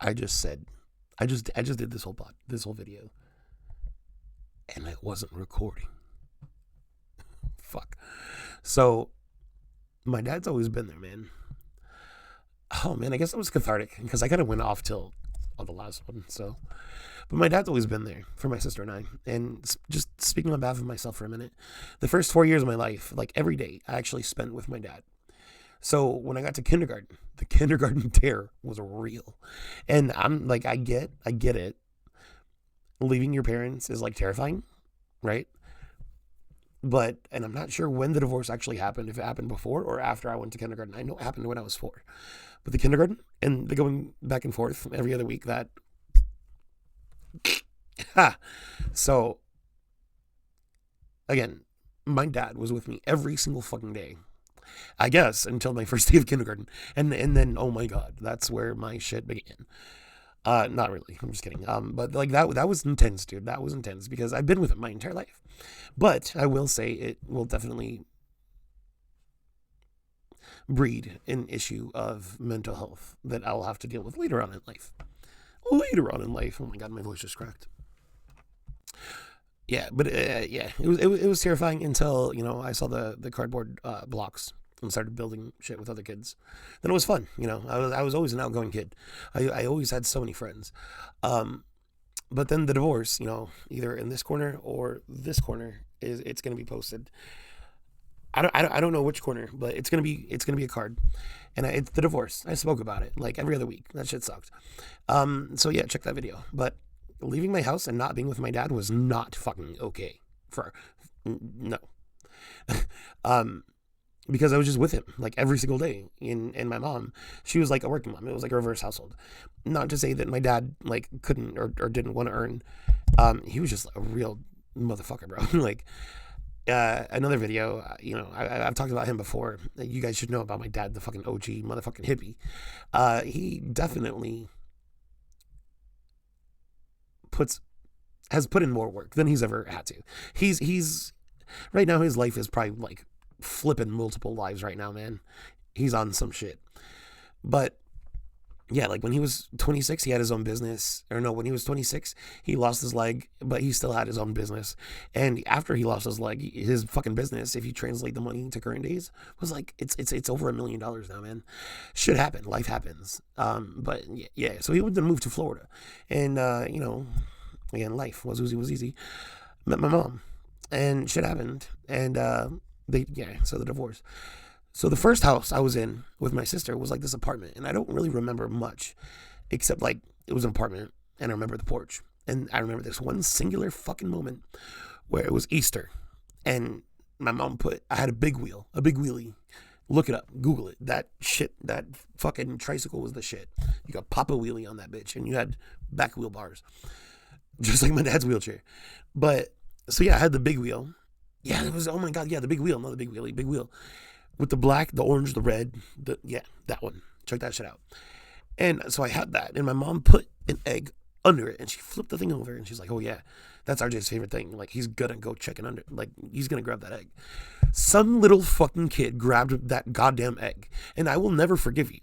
I just said, I just did this whole video, and it wasn't recording. Fuck. So my dad's always been there, man. Oh man, I guess it was cathartic because I kind of went off till on the last one. So, but my dad's always been there for my sister and I. And just speaking on behalf of myself for a minute, the first 4 years of my life, like every day, I actually spent with my dad. So when I got to kindergarten, the kindergarten terror was real. And I'm like, I get it. Leaving your parents is like terrifying, right? But, and I'm not sure when the divorce actually happened, if it happened before or after I went to kindergarten. I know it happened when I was 4. But the kindergarten and the going back and forth every other week, that, ha. So, again, my dad was with me every single fucking day. I guess until my first day of kindergarten. And then, oh my God, that's where my shit began. Not really. I'm just kidding. But like that was intense, dude. That was intense because I've been with him my entire life. But I will say it will definitely breed an issue of mental health that I'll have to deal with later on in life. Later on in life. Oh my God, my voice just cracked. Yeah, but yeah, it was terrifying until, you know, I saw the cardboard blocks and started building shit with other kids. Then it was fun, you know. I was always an outgoing kid. I always had so many friends. But then the divorce, you know, either in this corner or this corner it's going to be posted. I don't know which corner, but it's gonna be a card, and it's the divorce. I spoke about it like every other week. That shit sucked. So yeah, check that video. But leaving my house and not being with my dad was not fucking okay. No. Because I was just with him like every single day. And my mom, she was like a working mom. It was like a reverse household. Not to say that my dad like couldn't or didn't want to earn. He was just a real motherfucker, bro. Like. Another video, you know, I've talked about him before. You guys should know about my dad, the fucking OG motherfucking hippie. He definitely has put in more work than he's ever had to. He's right now, his life is probably like flipping multiple lives right now, man. He's on some shit. But yeah, like when he was 26, he had his own business. Or no, when he was 26, he lost his leg, but he still had his own business. And after he lost his leg, his fucking business, if you translate the money to current days, was like it's over $1 million now, man. Shit happen, life happens. But yeah, so he would then move to Florida, and you know, again, life was easy. Met my mom, and shit happened, and so the divorce. So the first house I was in with my sister was like this apartment, and I don't really remember much, except like it was an apartment, and I remember the porch, and I remember this one singular fucking moment where it was Easter, and my mom I had a big wheelie. Look it up, Google it. That fucking tricycle was the shit. You could pop a wheelie on that bitch, and you had back wheel bars, just like my dad's wheelchair. But so yeah, I had the big wheel. Yeah, it was, oh my God, yeah, the big wheel, not the big wheelie, big wheel. With the black, the orange, the red, that one. Check that shit out. And so I had that, and my mom put an egg under it, and she flipped the thing over, and she's like, oh yeah, that's RJ's favorite thing. Like, he's gonna go check it under, like, he's gonna grab that egg. Some little fucking kid grabbed that goddamn egg, and I will never forgive you.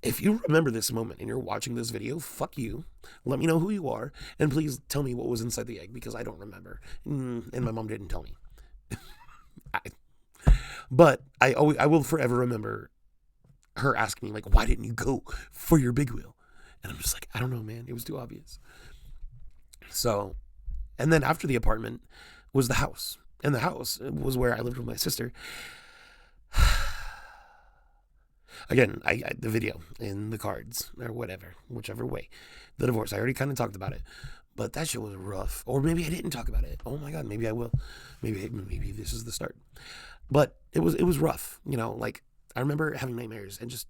If you remember this moment and you're watching this video, fuck you. Let me know who you are, and please tell me what was inside the egg, because I don't remember. And my mom didn't tell me. But I will forever remember her asking me, like, why didn't you go for your big wheel? And I'm just like, I don't know, man. It was too obvious. So, and then after the apartment was the house. And the house was where I lived with my sister. Again, the video in the cards or whatever, whichever way. The divorce, I already kind of talked about it. But that shit was rough. Or maybe I didn't talk about it. Oh my God, maybe I will. Maybe this is the start. But it was rough, you know, like I remember having nightmares and just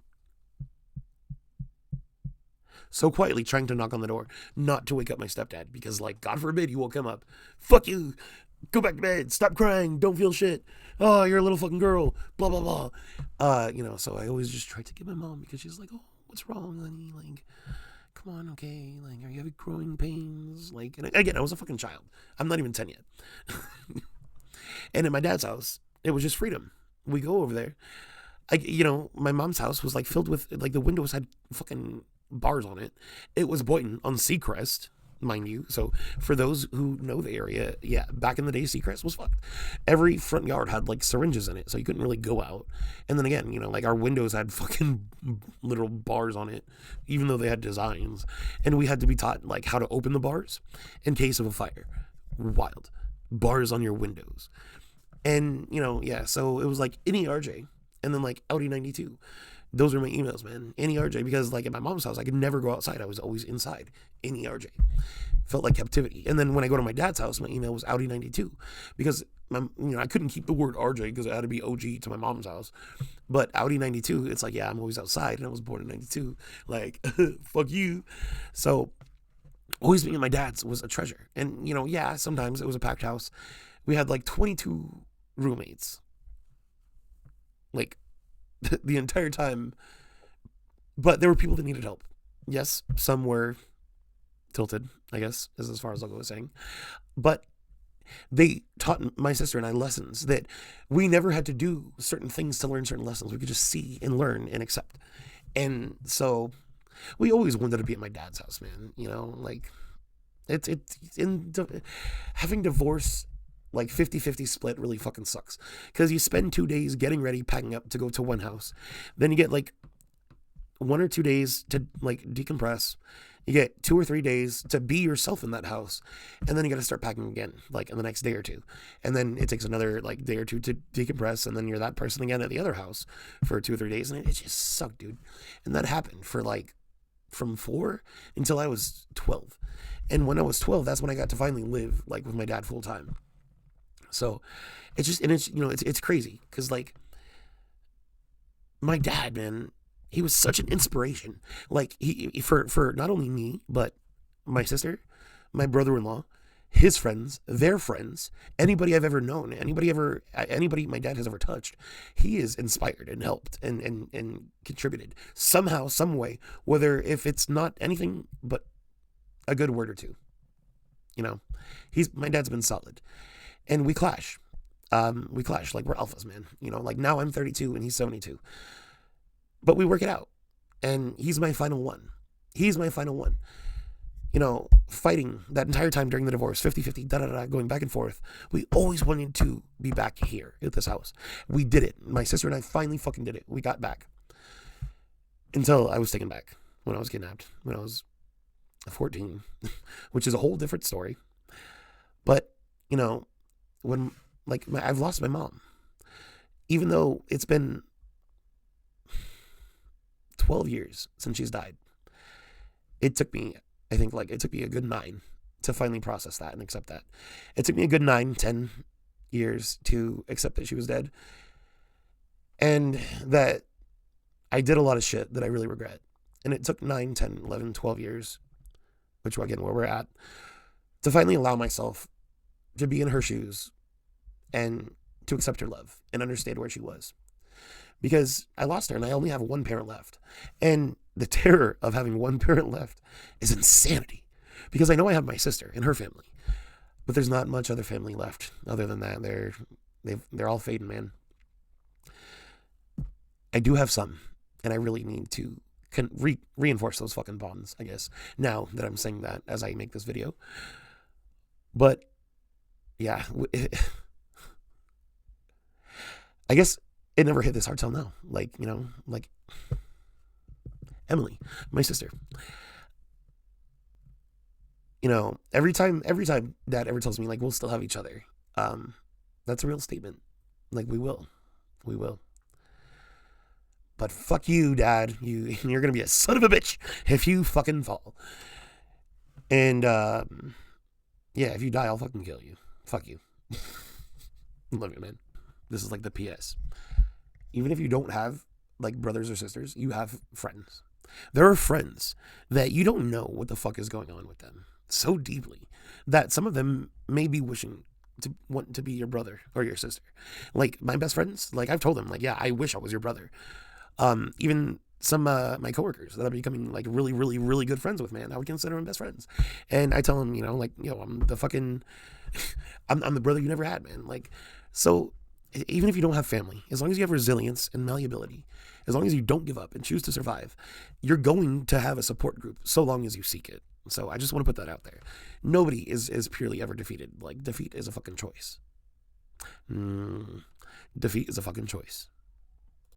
so quietly trying to knock on the door, not to wake up my stepdad, because like, God forbid you woke him up. Fuck you. Go back to bed. Stop crying. Don't feel shit. Oh, you're a little fucking girl. Blah, blah, blah. You know, so I always just tried to get my mom, because she's like, oh, what's wrong, honey? Like, come on, okay. Like, are you having growing pains? Like, and again, I was a fucking child. I'm not even 10 yet. And at my dad's house, it was just freedom. We go over there. You know, my mom's house was like filled with, like, the windows had fucking bars on it. It was Boynton on Seacrest, mind you. So for those who know the area, yeah, back in the day, Seacrest was fucked. Every front yard had like syringes in it, so you couldn't really go out. And then again, like our windows had fucking literal bars on it, even though they had designs. And we had to be taught like how to open the bars in case of a fire. Wild. Bars on your windows. And, yeah, so it was like InnyRJ and then like Outy92. Those were my emails, man. InnyRJ, because like at my mom's house, I could never go outside. I was always inside. InnyRJ. Felt like captivity. And then when I go to my dad's house, my email was Outy92 because I couldn't keep the word RJ because it had to be OG to my mom's house. But Outy92, it's like, yeah, I'm always outside and I was born in 92. Like, fuck you. So always being at my dad's was a treasure. And, yeah, sometimes it was a packed house. We had like 22 roommates. Like, the entire time. But there were people that needed help. Yes, some were tilted, I guess, is as far as I'll go with saying. But they taught my sister and I lessons that we never had to do certain things to learn certain lessons. We could just see and learn and accept. And so we always wanted to be at my dad's house, man. Like having divorce, like 50-50 split really fucking sucks. Because you spend 2 days getting ready, packing up to go to one house. Then you get like 1 or 2 days to like decompress. You get 2 or 3 days to be yourself in that house. And then you got to start packing again, like in the next day or two. And then it takes another like day or two to decompress. And then you're that person again at the other house for 2 or 3 days. And it just sucked, dude. And that happened for like from 4 until I was 12. And when I was 12, that's when I got to finally live like with my dad full time. So it's just, and it's crazy because like my dad, man, he was such an inspiration. Like he for not only me, but my sister, my brother-in-law, his friends, their friends, anybody I've ever known, anybody my dad has ever touched, he is inspired and helped and contributed somehow, some way, whether if it's not anything but a good word or two. My dad's been solid. And we clash. Like we're alphas, man. Like now I'm 32 and he's 72. But we work it out. And he's my final one. Fighting that entire time during the divorce, 50-50, going back and forth. We always wanted to be back here at this house. We did it. My sister and I finally fucking did it. We got back. Until I was taken back when I was kidnapped, when I was 14, which is a whole different story. But, when I've lost my mom, even though it's been 12 years since she's died, it took me a good 9 to finally process that and accept that. It took me a good 9-10 years to accept that she was dead, and that I did a lot of shit that I really regret. And it took 9, 10, 11, 12 years, which again where we're at, to finally allow myself to be in her shoes and to accept her love and understand where she was. Because I lost her and I only have one parent left. And the terror of having one parent left is insanity. Because I know I have my sister and her family, but there's not much other family left other than that. They're all fading, man. I do have some, and I really need to reinforce those fucking bonds, I guess, now that I'm saying that as I make this video. But yeah, I guess it never hit this hard till now. Like Emily, my sister. Every time Dad ever tells me like we'll still have each other, that's a real statement. Like we will. But fuck you, Dad. You're gonna be a son of a bitch if you fucking fall. And yeah, if you die, I'll fucking kill you. Fuck you. Love you, man. This is like the PS. Even if you don't have like brothers or sisters, you have friends. There are friends that you don't know what the fuck is going on with them so deeply that some of them may be wishing to want to be your brother or your sister. Like my best friends, like I've told them, like, yeah, I wish I was your brother. Even some my coworkers that I'm becoming like really, really, really good friends with, man, I would consider them best friends. And I tell them, I'm the fucking, I'm the brother you never had, man. Like, so Even if you don't have family, as long as you have resilience and malleability, as long as you don't give up and choose to survive, you're going to have a support group so long as you seek it. So I just want to put that out there. Nobody is purely ever defeated. Like, defeat is a fucking choice. Defeat is a fucking choice.